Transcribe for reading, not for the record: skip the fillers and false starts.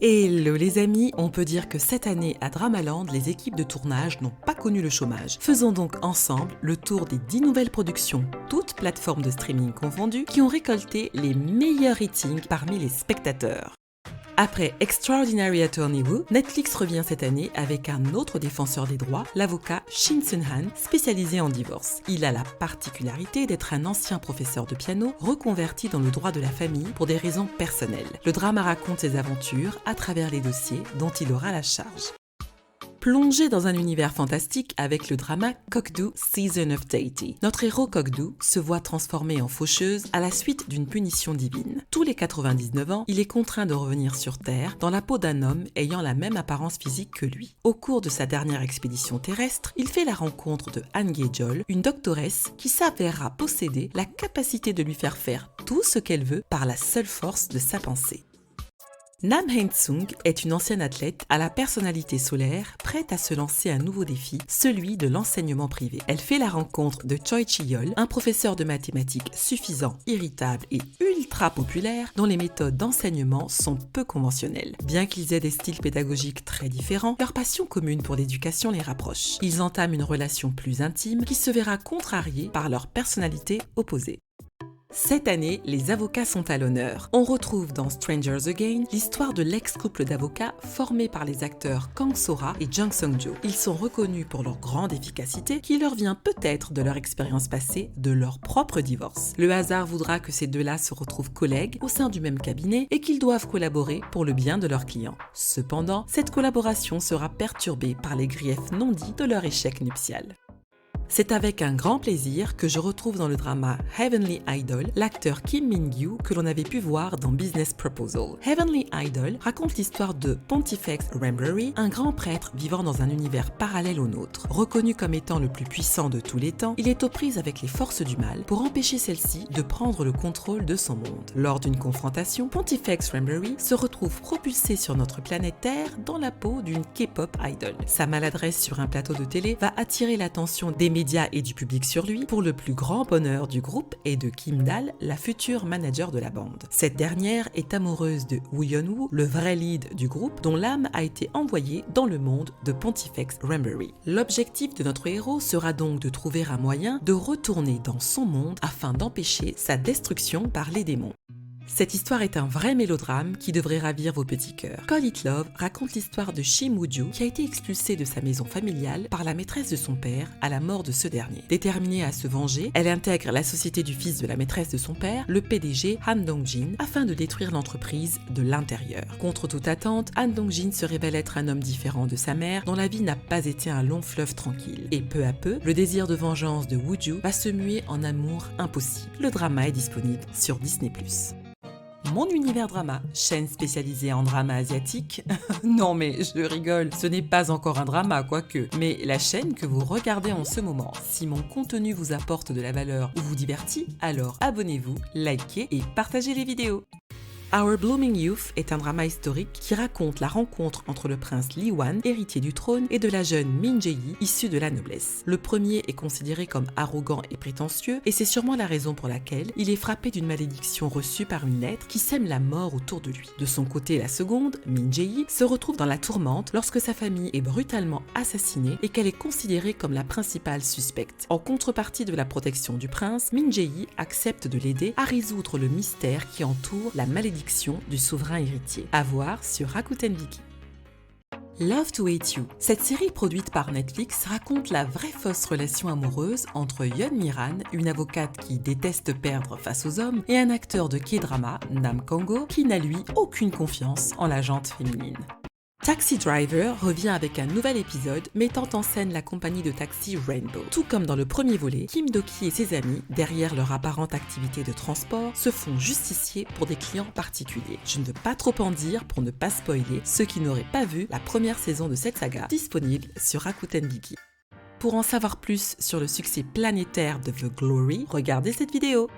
Hello les amis, on peut dire que cette année à Dramaland, les équipes de tournage n'ont pas connu le chômage. Faisons donc ensemble le tour des 10 nouvelles productions, toutes plateformes de streaming confondues, qui ont récolté les meilleurs ratings parmi les spectateurs. Après Extraordinary Attorney Woo, Netflix revient cette année avec un autre défenseur des droits, l'avocat Shin Sun-han, spécialisé en divorce. Il a la particularité d'être un ancien professeur de piano reconverti dans le droit de la famille pour des raisons personnelles. Le drama raconte ses aventures à travers les dossiers dont il aura la charge. Plongé dans un univers fantastique avec le drama Kokdu Season of Deity. Notre héros Kokdu se voit transformé en faucheuse à la suite d'une punition divine. Tous les 99 ans, il est contraint de revenir sur Terre dans la peau d'un homme ayant la même apparence physique que lui. Au cours de sa dernière expédition terrestre, il fait la rencontre de Han Ge-jol, une doctoresse qui s'avérera posséder la capacité de lui faire tout ce qu'elle veut par la seule force de sa pensée. Nam Hae-sung est une ancienne athlète à la personnalité solaire, prête à se lancer un nouveau défi, celui de l'enseignement privé. Elle fait la rencontre de Choi Chi-yeol, un professeur de mathématiques suffisant, irritable et ultra populaire, dont les méthodes d'enseignement sont peu conventionnelles. Bien qu'ils aient des styles pédagogiques très différents, leur passion commune pour l'éducation les rapproche. Ils entament une relation plus intime qui se verra contrariée par leurs personnalités opposées. Cette année, les avocats sont à l'honneur. On retrouve dans Strangers Again l'histoire de l'ex-couple d'avocats formé par les acteurs Kang So-ra et Jung Sung-jo. Ils sont reconnus pour leur grande efficacité qui leur vient peut-être de leur expérience passée de leur propre divorce. Le hasard voudra que ces deux-là se retrouvent collègues au sein du même cabinet et qu'ils doivent collaborer pour le bien de leurs clients. Cependant, cette collaboration sera perturbée par les griefs non dits de leur échec nuptial. C'est avec un grand plaisir que je retrouve dans le drama Heavenly Idol l'acteur Kim Min-gyu que l'on avait pu voir dans Business Proposal. Heavenly Idol raconte l'histoire de Pontifex Ramberry, un grand prêtre vivant dans un univers parallèle au nôtre. Reconnu comme étant le plus puissant de tous les temps, il est aux prises avec les forces du mal pour empêcher celles-ci de prendre le contrôle de son monde. Lors d'une confrontation, Pontifex Ramberry se retrouve propulsé sur notre planète Terre dans la peau d'une K-pop idol. Sa maladresse sur un plateau de télé va attirer l'attention des médias et du public sur lui pour le plus grand bonheur du groupe et de Kim Dal, la future manager de la bande. Cette dernière est amoureuse de Woo Yeon-woo, le vrai lead du groupe dont l'âme a été envoyée dans le monde de Pontifex Ramberry. L'objectif de notre héros sera donc de trouver un moyen de retourner dans son monde afin d'empêcher sa destruction par les démons. Cette histoire est un vrai mélodrame qui devrait ravir vos petits cœurs. Call It Love raconte l'histoire de Shim Woo-joo qui a été expulsée de sa maison familiale par la maîtresse de son père à la mort de ce dernier. Déterminée à se venger, elle intègre la société du fils de la maîtresse de son père, le PDG Han Dong-jin, afin de détruire l'entreprise de l'intérieur. Contre toute attente, Han Dong-jin se révèle être un homme différent de sa mère dont la vie n'a pas été un long fleuve tranquille. Et peu à peu, le désir de vengeance de Woo-joo va se muer en amour impossible. Le drama est disponible sur Disney+. Mon Univers Drama, chaîne spécialisée en drama asiatique. Non mais je rigole, ce n'est pas encore un drama quoique, mais la chaîne que vous regardez en ce moment. Si mon contenu vous apporte de la valeur ou vous divertit, alors abonnez-vous, likez et partagez les vidéos. Our Blooming Youth est un drama historique qui raconte la rencontre entre le prince Lee Wan, héritier du trône, et de la jeune Min Jae-hee, issue de la noblesse. Le premier est considéré comme arrogant et prétentieux, et c'est sûrement la raison pour laquelle il est frappé d'une malédiction reçue par une lettre qui sème la mort autour de lui. De son côté, la seconde, Min Jae-hee, se retrouve dans la tourmente lorsque sa famille est brutalement assassinée et qu'elle est considérée comme la principale suspecte. En contrepartie de la protection du prince, Min Jae-hee accepte de l'aider à résoudre le mystère qui entoure la malédiction du souverain héritier. À voir sur Rakuten Viki. Love to Hate You. Cette série produite par Netflix raconte la vraie fausse relation amoureuse entre Yeon Mi-ran, une avocate qui déteste perdre face aux hommes, et un acteur de K-drama, Nam Kang-ho, qui n'a lui aucune confiance en la jante féminine. Taxi Driver revient avec un nouvel épisode mettant en scène la compagnie de taxi Rainbow. Tout comme dans le premier volet, Kim Do-ki et ses amis, derrière leur apparente activité de transport, se font justicier pour des clients particuliers. Je ne veux pas trop en dire pour ne pas spoiler ceux qui n'auraient pas vu la première saison de cette saga, disponible sur Rakuten Viki. Pour en savoir plus sur le succès planétaire de The Glory, regardez cette vidéo.